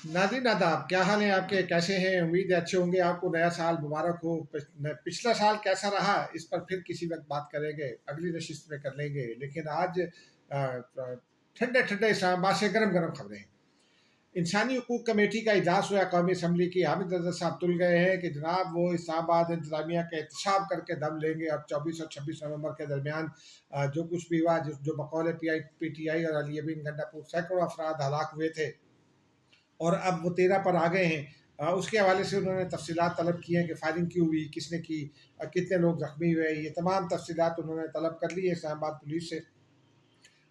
नाज़रीन आदाब, क्या हाल है आपके? कैसे हैं? उम्मीद है अच्छे होंगे। आपको नया साल मुबारक हो। पिछला साल कैसा रहा इस पर फिर किसी वक्त बात करेंगे, अगली नशिस्त में कर लेंगे। लेकिन आज ठंडे ठंडे इस्लामाबाद से गरम गरम खबरें। इंसानी हकूक कमेटी का इजलास हुआ। कौमी असम्बली की हामिद रजा साहब तुल गए हैं कि जनाब वो इस्लामाबाद इंतजामिया का एहतसाब करके दम लेंगे और 24 और 26 नवंबर के दरमियान जो कुछ भी हुआ, जो बकौल PTI और अली अमीन गंडापुर सैकड़ों अफराद हलाक हुए थे और अब वो 13 पर आ गए हैं। उसके हवाले से उन्होंने तफसीलात तलब की हैं कि फायरिंग क्यों हुई, किसने की, कितने लोग जख्मी हुए। ये तमाम तफसीलात उन्होंने तलब कर ली है इस्लामाबाद पुलिस से।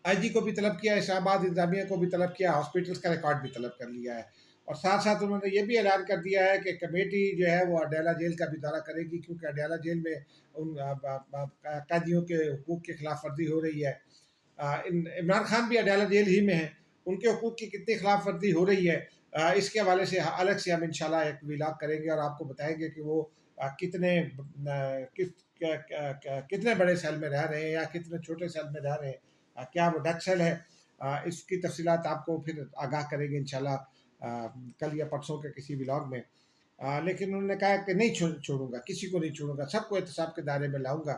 IG को भी तलब किया है, इस्लामाबाद इंतजामिया को भी तलब किया, हॉस्पिटल्स का रिकॉर्ड भी तलब कर लिया है। और साथ साथ उन्होंने ये भी ऐलान कर दिया है कि कमेटी जो है वो अडयाला जेल का भी दौरा करेगी, क्योंकि अडयाला जेल में उन कैदियों के हकूक़ की खिलाफ वर्जी हो रही है। इमरान खान भी अडयाला जेल ही में है, उनके हकूक़ की कितनी खिलाफ वर्जी हो रही है, इसके हवाले से अलग से हम इंशाल्लाह एक व्लॉग करेंगे और आपको बताएंगे कि वो कितने कितने बड़े सेल में रह रहे हैं या कितने छोटे सेल में रह रहे हैं, क्या वो डेथ सेल है। इसकी तफसीलात आपको फिर आगाह करेंगे इंशाल्लाह कल या परसों के किसी व्लॉग में। लेकिन उन्होंने कहा कि नहीं छोड़ूंगा, किसी को नहीं छोड़ूंगा, सबको एहतसाब के दायरे में लाऊंगा।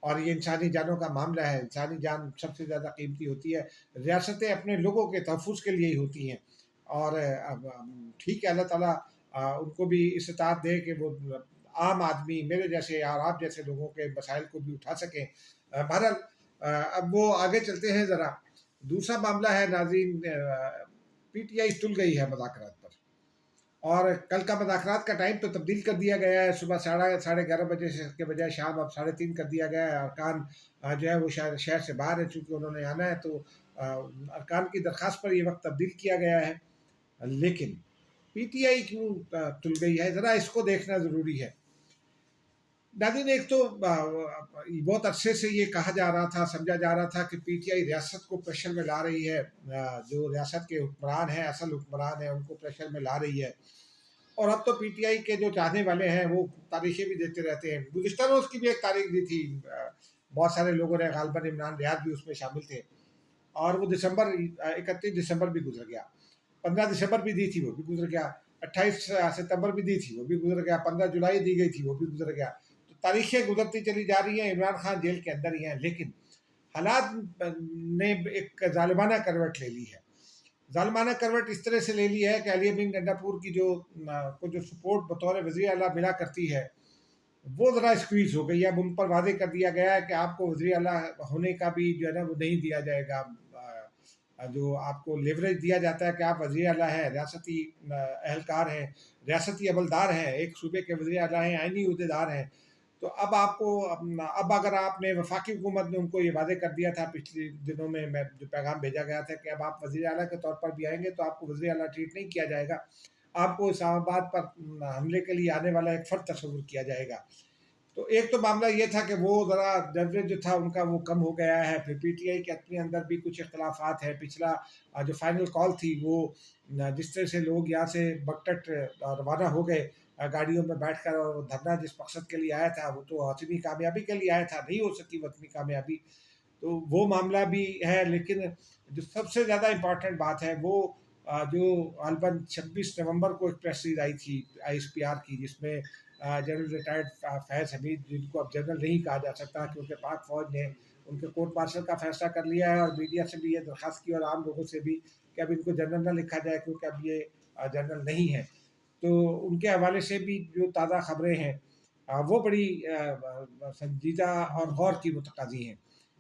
और ये इंसानी जानों का मामला है, इंसानी जान सबसे ज़्यादा कीमती होती है। रियासतें अपने लोगों के तहफ़्फ़ुज़ के लिए ही होती हैं। और ठीक है, अल्लाह ताला उनको भी इस्तात दे कि वो आम आदमी मेरे जैसे और आप जैसे लोगों के मसाइल को भी उठा सकें। बहरहाल अब वो आगे चलते हैं ज़रा। दूसरा मामला है नाज़रीन, PTI तुल गई है मुज़ाकरात पर। और कल का मुज़ाकरात का टाइम तो तब्दील कर दिया गया है, सुबह साढ़े 11 बजे से के बजाय शाम अब 3:30 कर दिया गया है। अरकान जो है वो शहर से बाहर है, चूँकि उन्होंने आना है, तो अरकान की दरख्वास्त पर ये वक्त तब्दील किया गया है। लेकिन PTI क्यों तुल गई है, ज़रा इसको देखना ज़रूरी है। नाज़रीन, एक तो बहुत अरसे से ये कहा जा रहा था, समझा जा रहा था कि PTI रियासत को प्रेशर में ला रही है, जो रियासत के हुक्मरान हैं, असल हुक्मरान हैं, उनको प्रेशर में ला रही है। और अब तो PTI के जो चाहने वाले हैं वो तारीखें भी देते रहते हैं। गुज़िश्ता रोज़ की भी एक तारीख दी थी, बहुत सारे लोगों ने, ग़ालिबन इमरान रियाद भी उसमें शामिल थे। और वो 31 दिसंबर भी गुजर गया। 15 दिसंबर भी दी थी, वो भी गुजर गया। 28 सितंबर भी दी थी, वो भी गुजर गया। 15 जुलाई दी गई थी, वो भी गुजर गया। तो तारीखें गुजरती चली जा रही हैं। इमरान खान जेल के अंदर ही हैं, लेकिन हालात ने एक ज़ालिमाना करवट ले ली है। ज़ालिमाना करवट इस तरह से ले ली है कि अली अमीन गंडापुर की जो सपोर्ट बतौर वज़ीर आला मिला करती है, वो ज़रा स्क्वीज़ हो गई है। अब उन पर वादे कर दिया गया है कि आपको वज़ीर आला होने का भी जो है ना वो नहीं दिया जाएगा। जो आपको लेवरेज दिया जाता है कि आप वज़ीर आला हैं, रियासती एहलकार हैं, रियासती अमलदार हैं, एक सूबे के वज़ीर आला हैं, आइनी अहदेदार हैं। तो अब आपको अब अगर आपने वफाकी हुकूमत ने उनको ये वादे कर दिया था पिछले दिनों में, मैं जो पैगाम भेजा गया था कि अब आप वज़ीर आला के तौर पर भी आएंगे तो आपको वज़ीर आला ट्रीट नहीं किया जाएगा, आपको इस्लामाबाद पर हमले के लिए आने वाला एक फ़र्द तस्वुर किया जाएगा। तो एक तो मामला ये था कि वो ज़रा लेवरेज जो था उनका वो कम हो गया है। फिर PTI के अपने अंदर भी कुछ इख्तलाफात हैं। पिछला जो फाइनल कॉल थी वो जिस तरह से लोग यहाँ से बगटट रवाना हो गए गाड़ियों में बैठकर, और धरना जिस मकसद के लिए आया था वो तो हतमी कामयाबी के लिए आया था, नहीं हो सकी वो हतमी कामयाबी, तो वो मामला भी है। लेकिन जो सबसे ज़्यादा इम्पॉर्टेंट बात है वो जो ग़ालिबन 26 नवंबर को एक प्रेस रिलीज़ आई थी ISPR की, जिसमें जनरल रिटायर्ड फैज़ हमीद, जिनको अब जनरल नहीं कहा जा सकता क्योंकि पाक फ़ौज ने उनके कोर्ट मार्शल का फैसला कर लिया है, और मीडिया से भी ये दरख्वास्त की और आम लोगों से भी कि अब इनको जनरल ना लिखा जाए क्योंकि अब ये जनरल नहीं है। तो उनके हवाले से भी जो ताज़ा खबरें हैं वो बड़ी संजीदा और गौर की मुतक़ाज़ी हैं।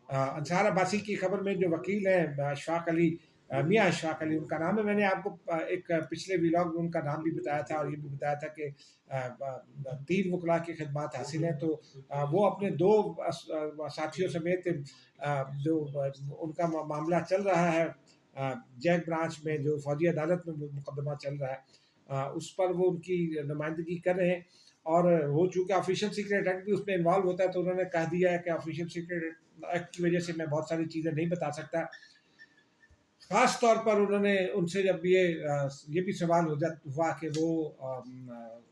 अंसार अब्बासी की खबर में जो वकील हैं अशफाक अली, मियाँ अशफाक अली उनका नाम है, मैंने आपको एक पिछले व्लॉग में उनका नाम भी बताया था और ये भी बताया था कि 3 वकला की खिदमात हासिल हैं। तो वो अपने 2 साथियों समेत जो उनका मामला चल रहा है जैक ब्रांच में, जो फौजी अदालत में मुकदमा चल रहा है, उस पर वो उनकी नुमाइंदगी कर रहे हैं। और वो चूँकि ऑफिशियल सीक्रेट एक्ट भी उसमें इन्वॉल्व होता है, तो उन्होंने कह दिया है कि ऑफिशियल सीक्रेट एक्ट की वजह से मैं बहुत सारी चीज़ें नहीं बता सकता। ख़ास तौर पर उन्होंने उनसे जब ये भी सवाल हुआ कि वो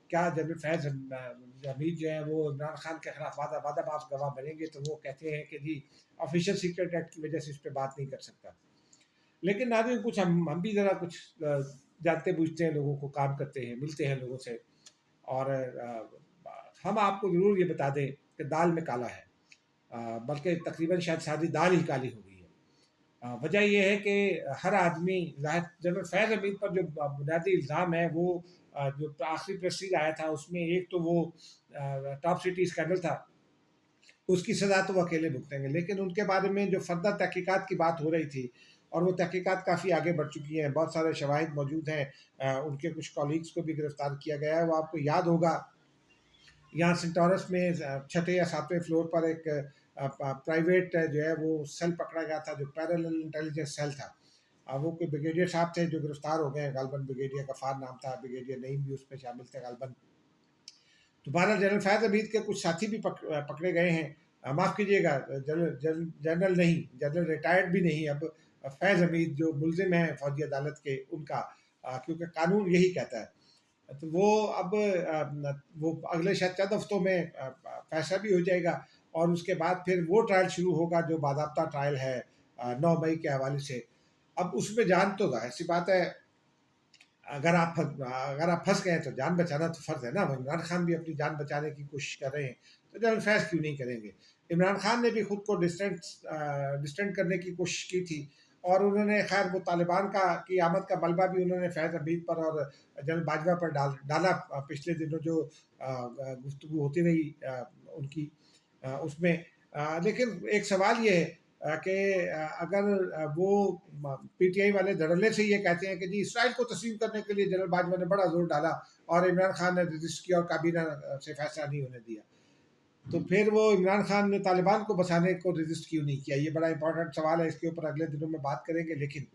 क्या जनरल फैज़ हमीद जो हैं वो इमरान खान के खिलाफ वादाबाज गवाह बनेंगे, तो वो कहते हैं कि जी ऑफिशियल सीक्रेट एक्ट की वजह से इस पे बात नहीं कर सकता। लेकिन नाज़रीन, कुछ हम भी ज़रा कुछ जानते बूझते हैं लोगों को, काम करते हैं, मिलते हैं लोगों से। और हम आपको ज़रूर ये बता दें कि दाल में काला है, बल्कि तकरीबन शायद सारी दाल ही काली हो गई है। वजह ये है कि हर आदमी जनरल फैज़ हमीद पर जो बुनियादी इल्ज़ाम है वो जो आखिरी प्रेस रिलीज आया था उसमें एक तो वो टॉप सिटी स्कैंडल था, उसकी सज़ा तो वो अकेले भुगतेंगे, लेकिन उनके बारे में जो फर्दर तहकीकात की बात हो रही थी और वो तहकीकात काफ़ी आगे बढ़ चुकी हैं, बहुत सारे शवाहिद मौजूद हैं, उनके कुछ कॉलीग्स को भी गिरफ्तार किया गया है। वो आपको याद होगा, यहाँ सेंटोरस में छठे या सातवें फ्लोर पर एक प्राइवेट जो है वो सेल पकड़ा गया था, जो पैरेलल इंटेलिजेंस सेल था। वो कोई ब्रिगेडियर साहब थे जो गिरफ्तार हो गए हैं, गालबन ब्रिगेडियर गफ़ार नाम था, ब्रिगेडियर नईम भी उसमें शामिल थे गालबन। तो बहरहाल जनरल फैज़ हमीद के कुछ साथी भी पकड़े गए हैं। माफ़ कीजिएगा, जनरल नहीं, जनरल रिटायर्ड भी नहीं, अब फैज़ हमीद जो मुलजिम हैं फौजी अदालत के उनका, क्योंकि कानून यही कहता है। तो वो अब वो अगले शायद चंद हफ्तों में फैसला भी हो जाएगा और उसके बाद फिर वो ट्रायल शुरू होगा जो बाज़ाब्ता ट्रायल है 9 मई के हवाले से। अब उसमें जान तो ज़ाहिर सी बात है, अगर आप फंस गए तो जान बचाना तो फ़र्ज़ है ना। वो इमरान खान भी अपनी जान बचाने की कोशिश कर रहे हैं, तो जनरल फैज़ क्यों नहीं करेंगे। इमरान खान ने भी खुद को डिस्टेंट करने की कोशिश की थी और उन्होंने खैर वो तालिबान की आमद का मलबा भी उन्होंने फैज़ हमीद पर और जनरल बाजवा पर डाला पिछले दिनों जो गुफ्तगू होती रही उनकी उसमें। लेकिन एक सवाल ये है कि अगर वो पीटीआई वाले धड़ल्ले से ये कहते हैं कि जी इसराइल को तस्लीम करने के लिए जनरल बाजवा ने बड़ा जोर डाला और इमरान खान ने रजिस्ट किया और काबीना से फैसला नहीं होने दिया, तो फिर वो इमरान खान ने तालिबान को बसाने को रजिस्ट क्यों नहीं किया। ये बड़ा इंपॉर्टेंट सवाल है, इसके ऊपर अगले दिनों में बात करेंगे। लेकिन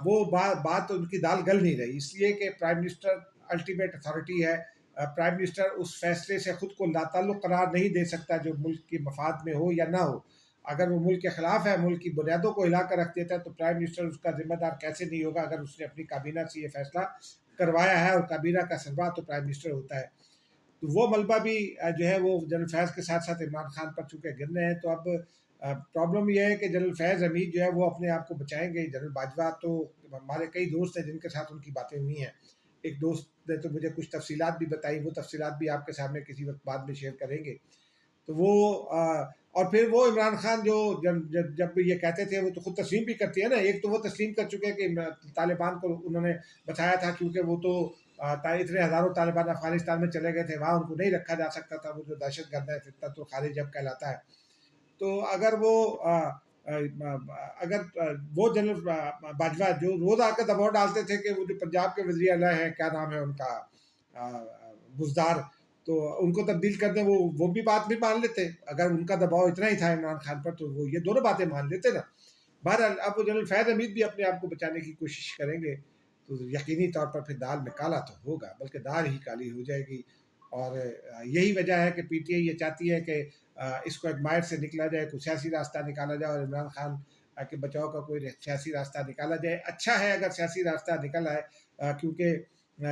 वो बात उनकी दाल गल नहीं रही, इसलिए कि प्राइम मिनिस्टर अल्टीमेट अथॉरिटी है। प्राइम मिनिस्टर उस फैसले से खुद को लाताल्लुक़ करार नहीं दे सकता जो मुल्क की मफाद में हो या ना हो। अगर वो मुल्क के ख़िलाफ़ है, मुल्क की बुनियादों को हिला कर रख देता है, तो प्राइम मिनिस्टर उसका ज़िम्मेदार कैसे नहीं होगा अगर उसने अपनी काबीना से ये फैसला करवाया है और काबीना का सरबराह तो प्राइम मिनिस्टर होता है। तो वो मलबा भी जो है वो जनरल फैज़ के साथ साथ इमरान खान पर चूँकि गिरने हैं, तो अब प्रॉब्लम ये है कि जनरल फैज़ हमीद जो है वो अपने आप को बचाएंगे। जनरल बाजवा तो हमारे कई दोस्त हैं जिनके साथ उनकी बातें हुई हैं। एक दोस्त ने तो मुझे कुछ तफसीलात भी बताई, वो तफसीलात भी आपके सामने किसी वक्त बाद में शेयर करेंगे। तो वो और फिर वो इमरान खान जो जब भी ये कहते थे वो तो खुद तस्लीम भी करती है ना। एक तो वो तस्लीम कर चुके हैं कि तालिबान को उन्होंने बताया था, क्योंकि वो तो इतने हज़ारों तालिबान अफगानिस्तान में चले गए थे, वहाँ उनको नहीं रखा जा सकता था, वो जो दहशत गर्द है फितना तो खारिज जब कहलाता है। तो अगर वो वो जनरल बाजवा जो रोज़ आकर दबाव डालते थे कि वो जो पंजाब के वज़ीर आला हैं, क्या नाम है उनका, बुज़दार, तो उनको तब्दील कर दें, वो भी बात नहीं मान लेते। अगर उनका दबाव इतना ही था इमरान खान पर तो वो ये दोनों बातें मान लेते ना। बहरहाल अब वो जनरल फैज़ हमीद भी अपने आप को बचाने की कोशिश करेंगे, तो यकीनी तौर पर फिर दाल में काला तो होगा, बल्कि दाल ही काली हो जाएगी। और यही वजह है कि पीटीआई ये चाहती है कि इसको एडमायर से निकला जाए, कोई सियासी रास्ता निकाला जाए और इमरान खान के बचाव का कोई सियासी रास्ता निकाला जाए। अच्छा है अगर सियासी रास्ता निकल आए, क्योंकि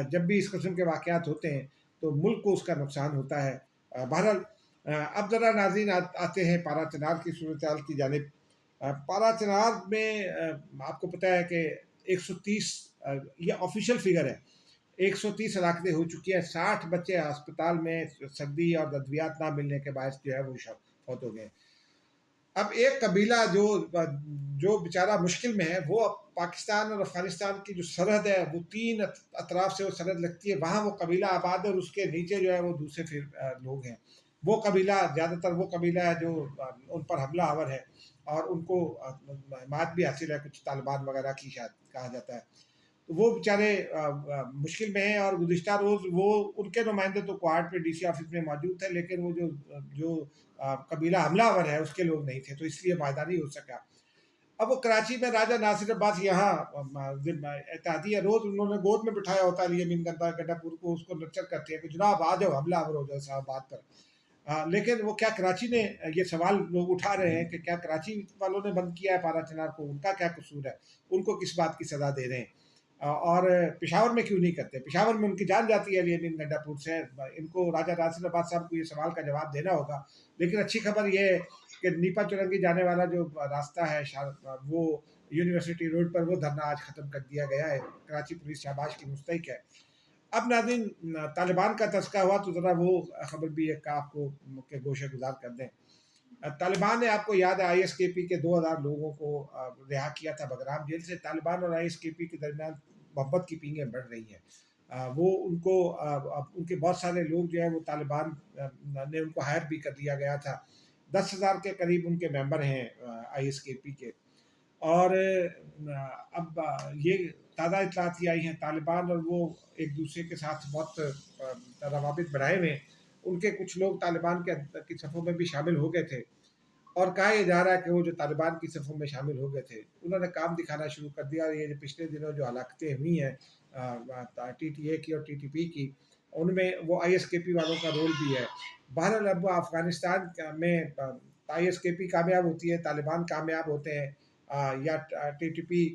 जब भी इस किस्म के वाक़यात होते हैं तो मुल्क को उसका नुकसान होता है। बहरहाल अब ज़रा नाज़रीन आते हैं पारा चनार की सूरत हाल की जानिब। पारा चनार में आपको पता है कि 130, ये ऑफिशियल फिगर है, 130 हलाकतें हो चुकी हैं। 60 बच्चे अस्पताल में सर्दी और अद्वियात ना मिलने के बायस जो है वो फौत हो गए। अब एक कबीला जो जो बेचारा मुश्किल में है, वो अब पाकिस्तान और अफगानिस्तान की जो सरहद है वो 3 अतराफ से वो सरहद लगती है, वहाँ वो कबीला आबाद है और उसके नीचे जो है वो दूसरे फिर लोग हैं। वो कबीला ज़्यादातर वो कबीला है जो उन पर हमला आवर है और उनको हिमायत भी हासिल है कुछ तालिबान वगैरह की, शायद कहा जाता है। तो वो बेचारे मुश्किल में हैं और गुज़िश्ता रोज़ वो उनके नुमाइंदे तो क्वाड पे डीसी ऑफिस में मौजूद थे, लेकिन वो जो कबीला हमलावर है उसके लोग नहीं थे, तो इसलिए मायदा नहीं हो सका। अब वो कराची में राजा नासिर अब्बास यहाँ एतहादिया रोज़ उन्होंने गोद में बिठाया होता है यमीन गड्ढापुर को, उसको नर्चर करते हैं कि जनाब आ जाओ, हमलावर हो जाओ इस्लामाबाद पर। लेकिन वो क्या कराची ने, ये सवाल लोग उठा रहे हैं कि क्या कराची वालों ने बंद किया है पारा चनार को, उनका क्या कसूर है, उनको किस बात की सज़ा दे रहे हैं, और पेशावर में क्यों नहीं करते। पेशावर में उनकी जान जाती है यमीन गड्ढापुर से। इनको राजा नासिर अब्बास साहब को ये सवाल का जवाब देना होगा। लेकिन अच्छी खबर ये है कि नीपा चुरंगी जाने वाला जो रास्ता है वो یونیورسٹی روڈ پر وہ دھرنا آج ختم کر دیا گیا ہے. کراچی پولیس شاباش کی مستحق ہے. اب ناظرین طالبان کا تذکرہ ہوا تو ذرا وہ خبر بھی ایک آپ کو کے گوشے گزار کر دیں. طالبان نے آپ کو یاد ہے ISKP کے 2000 لوگوں کو رہا کیا تھا بگرام جیل سے. طالبان اور ISKP کے درمیان محبت کی پینگیں بڑھ رہی ہیں. وہ ان کو ان کے بہت سارے لوگ جو ہیں وہ طالبان نے ان کو ہائر بھی کر دیا گیا تھا. 10,000 کے قریب ان کے ممبر ہیں ISKP کے. اور اب یہ تازہ اطلاعات یہ آئی ہیں طالبان اور وہ ایک دوسرے کے ساتھ بہت روابط بڑھائے ہوئے. ان کے کچھ لوگ طالبان کی صفوں میں بھی شامل ہو گئے تھے اور کہا یہ جا رہا ہے کہ وہ جو طالبان کی صفوں میں شامل ہو گئے تھے انہوں نے کام دکھانا شروع کر دیا. یہ جو پچھلے دنوں جو ہلاکتیں ہوئی ہیں TTA کی اور TTP کی, ان میں وہ ISKP والوں کا رول بھی ہے. بہرحال اب افغانستان میں ISKP کامیاب ہوتی ہے, طالبان کامیاب ہوتے ہیں یا TTP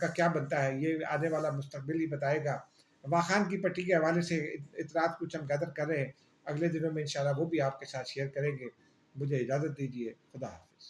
کا کیا بنتا ہے یہ آنے والا مستقبل ہی بتائے گا. واخان کی پٹی کے حوالے سے اطلاعات کچھ ہم گیدر کر رہے ہیں, اگلے دنوں میں انشاءاللہ وہ بھی آپ کے ساتھ شیئر کریں گے. مجھے اجازت دیجیے, خدا حافظ.